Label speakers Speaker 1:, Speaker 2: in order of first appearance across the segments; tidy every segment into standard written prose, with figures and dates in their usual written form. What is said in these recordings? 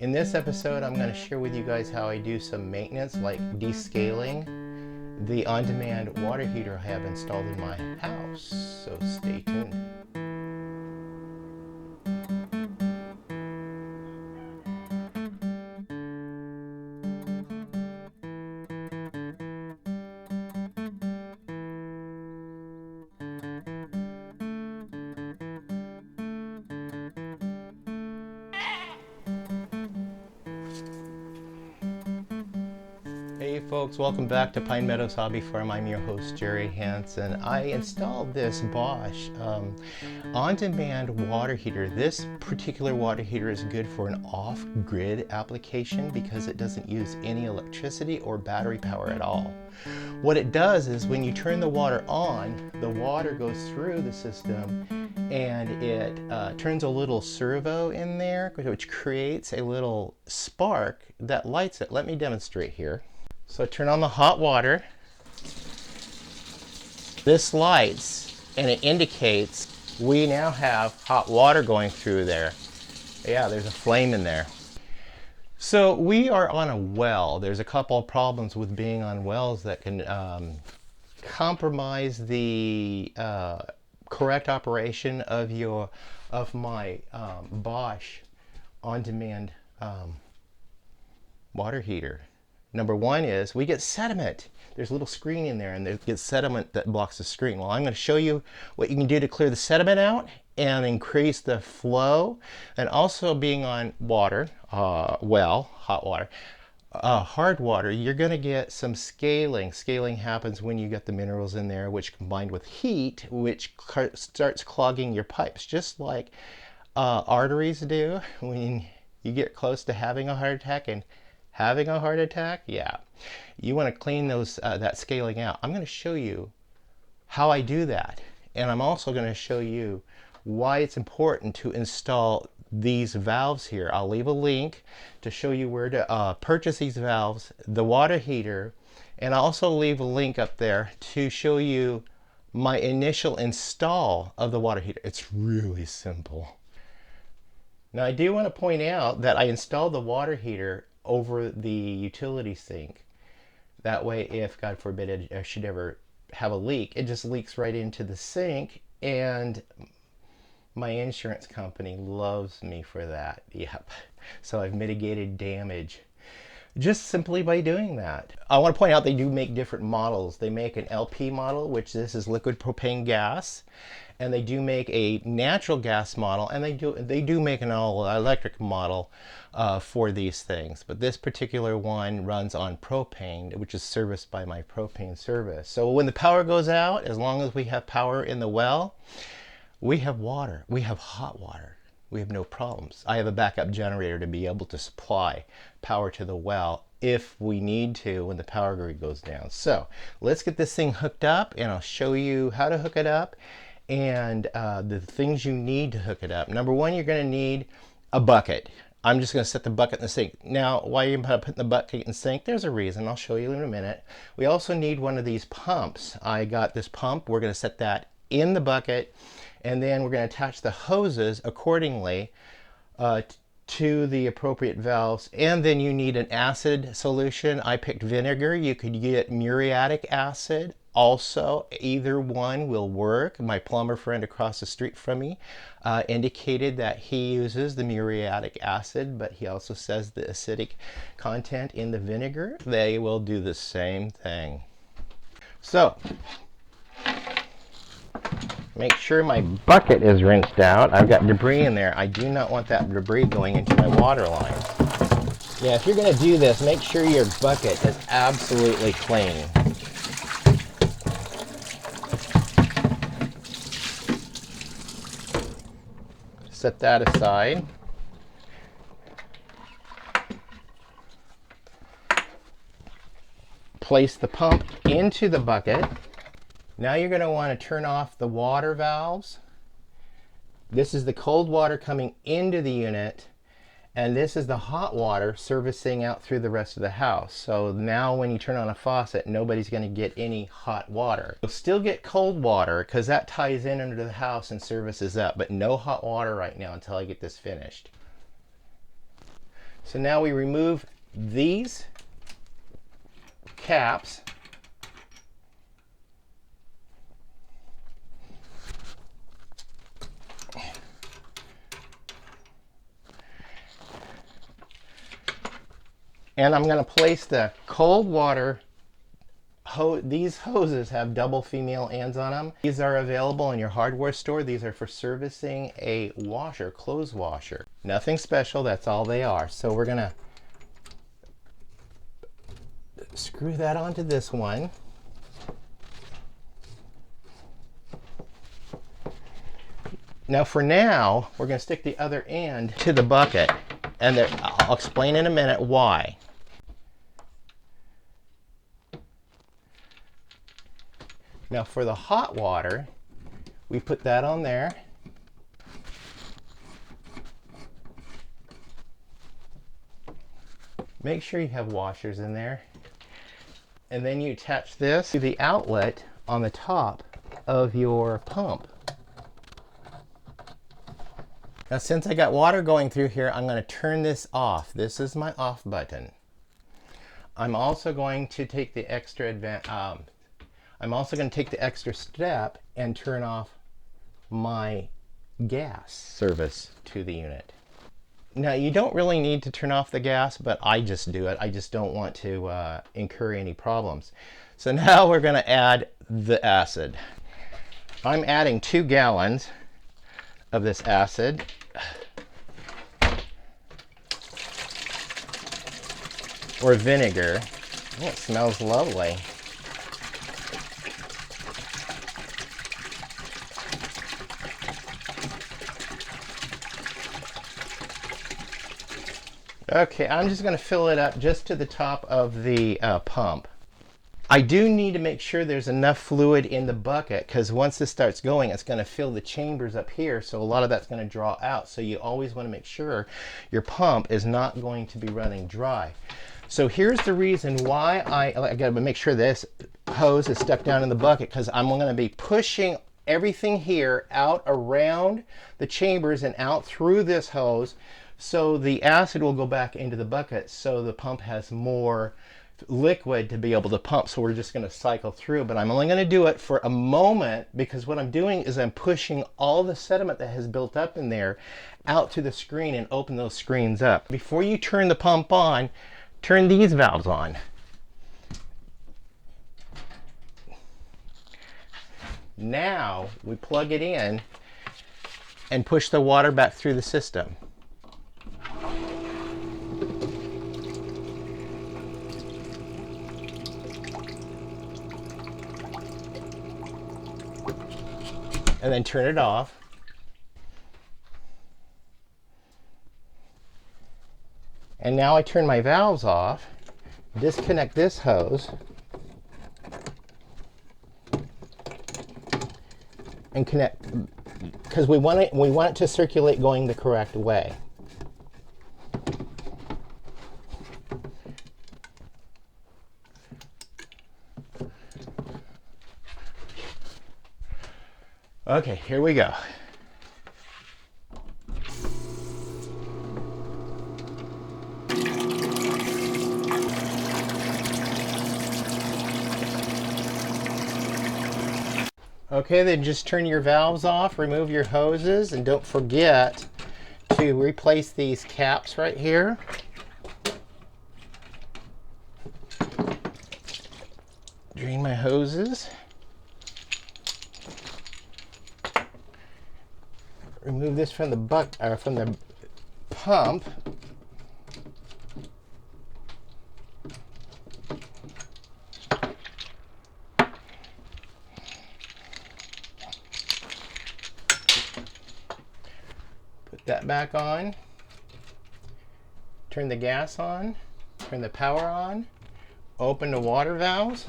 Speaker 1: In this episode, I'm going to share with you guys how I do some maintenance like descaling the on-demand water heater I have installed in my house. So stay tuned. Hey folks, welcome back to Pine Meadows Hobby Farm. I'm your host, Jerry Hanson. I installed this Bosch on-demand water heater. This particular water heater is good for an off-grid application because it doesn't use any electricity or battery power at all. What it does is when you turn the water on, the water goes through the system and it turns a little servo in there, which creates a little spark that lights it. Let me demonstrate here. So I turn on the hot water. This lights and it indicates we now have hot water going through there. Yeah, there's a flame in there. So we are on a well. There's a couple of problems with being on wells that can compromise the correct operation of my Bosch on-demand water heater. Number one is we get sediment. There's a little screen in there and there gets sediment that blocks the screen. Well, I'm going to show you what you can do to clear the sediment out and increase the flow. And also being on water, hot water, hard water, you're going to get some scaling. Scaling happens when you get the minerals in there, which combined with heat, which starts clogging your pipes, just like arteries do when you get close to having a heart attack. And having a heart attack, yeah, you want to clean those that scaling out. I'm going to show you how I do that, and I'm also going to show you why it's important to install these valves here. I'll leave a link to show you where to purchase these valves, the water heater, and I'll also leave a link up there to show you my initial install of the water heater. It's really simple. Now I do want to point out that I installed the water heater over the utility sink. That way, if God forbid I should ever have a leak, it just leaks right into the sink, and my insurance company loves me for that. Yep. So I've mitigated damage just simply by doing that. I want to point out they do make different models. They make an LP model, which this is liquid propane gas, and they do make a natural gas model, and they do make an all-electric model for these things. But this particular one runs on propane, which is serviced by my propane service. So when the power goes out, as long as we have power in the well, we have water. We have hot water. We have no problems. I have a backup generator to be able to supply power to the well if we need to when the power grid goes down. So let's get this thing hooked up, and I'll show you how to hook it up and the things you need to hook it up. Number one, you're going to need a bucket. I'm just going to set the bucket in the sink. Now, why are you putting the bucket in the sink? There's a reason. I'll show you in a minute. We also need one of these pumps. I got this pump. We're going to set that in the bucket, and then we're going to attach the hoses accordingly to the appropriate valves. And then you need an acid solution. I picked vinegar. You could get muriatic acid. Also, either one will work. My plumber friend across the street from me indicated that he uses the muriatic acid, but he also says the acidic content in the vinegar, they will do the same thing. So, make sure my bucket is rinsed out. I've got debris in there. I do not want that debris going into my water lines. Yeah, if you're going to do this, make sure your bucket is absolutely clean. Set that aside. Place the pump into the bucket. Now you're going to want to turn off the water valves. This is the cold water coming into the unit, and this is the hot water servicing out through the rest of the house. So now when you turn on a faucet, nobody's going to get any hot water. You'll still get cold water because that ties in under the house and services up, but no hot water right now until I get this finished. So now we remove these caps. And I'm going to place the cold water. These hoses have double female ends on them. These are available in your hardware store. These are for servicing a washer, clothes washer. Nothing special, that's all they are. So we're going to screw that onto this one. Now for now, we're going to stick the other end to the bucket. And I'll explain in a minute why. Now for the hot water, we put that on there. Make sure you have washers in there. And then you attach this to the outlet on the top of your pump. Now since I got water going through here, I'm going to turn this off. This is my off button. I'm also going to take the extra step and turn off my gas service to the unit. Now you don't really need to turn off the gas, but I just do it. I just don't want to incur any problems. So now we're going to add the acid. I'm adding 2 gallons of this acid. Or vinegar. Oh, it smells lovely. Okay, I'm just going to fill it up just to the top of the pump. I do need to make sure there's enough fluid in the bucket, because once this starts going, it's going to fill the chambers up here, so a lot of that's going to draw out. So you always want to make sure your pump is not going to be running dry. So here's the reason why I got to make sure this hose is stuck down in the bucket, because I'm going to be pushing everything here out around the chambers and out through this hose, so the acid will go back into the bucket, so the pump has more liquid to be able to pump. So we're just going to cycle through, but I'm only going to do it for a moment, because what I'm doing is I'm pushing all the sediment that has built up in there out to the screen and open those screens up. Before you turn the pump on, turn these valves on. Now we plug it in and push the water back through the system. And then turn it off. And now I turn my valves off, disconnect this hose, and connect, because we want it to circulate going the correct way. Okay, here we go. Okay, then just turn your valves off, remove your hoses, and don't forget to replace these caps right here. Drain my hoses. Remove this from the from the pump. Put that back on. Turn the gas on. Turn the power on. Open the water valves.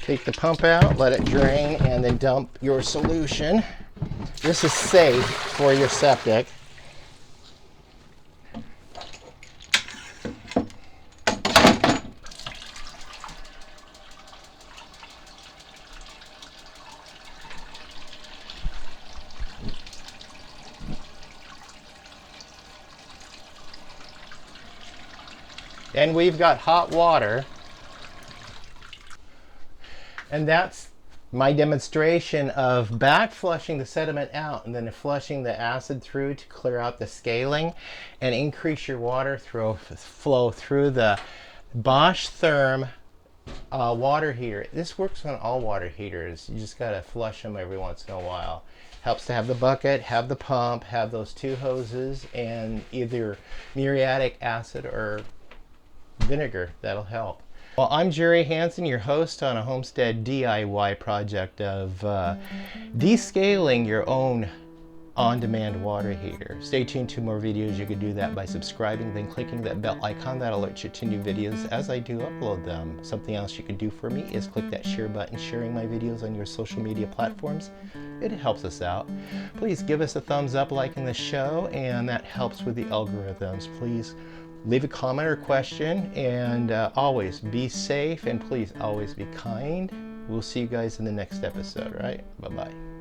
Speaker 1: Take the pump out, let it drain, and then dump your solution. This is safe for your septic. And we've got hot water. And that's my demonstration of back flushing the sediment out and then flushing the acid through to clear out the scaling and increase your water flow through the Bosch Therm water heater. This works on all water heaters. You just gotta flush them every once in a while. Helps to have the bucket, have the pump, have those two hoses, and either muriatic acid or vinegar. That'll help. Well, I'm Jerry Hanson, your host on a Homestead DIY project of descaling your own on-demand water heater. Stay tuned to more videos. You can do that by subscribing, then clicking that bell icon. That alerts you to new videos as I do upload them. Something else you can do for me is click that share button, sharing my videos on your social media platforms. It helps us out. Please give us a thumbs up liking the show, and that helps with the algorithms. Please leave a comment or question, and always be safe, and please always be kind. We'll see you guys in the next episode, right? Bye-bye.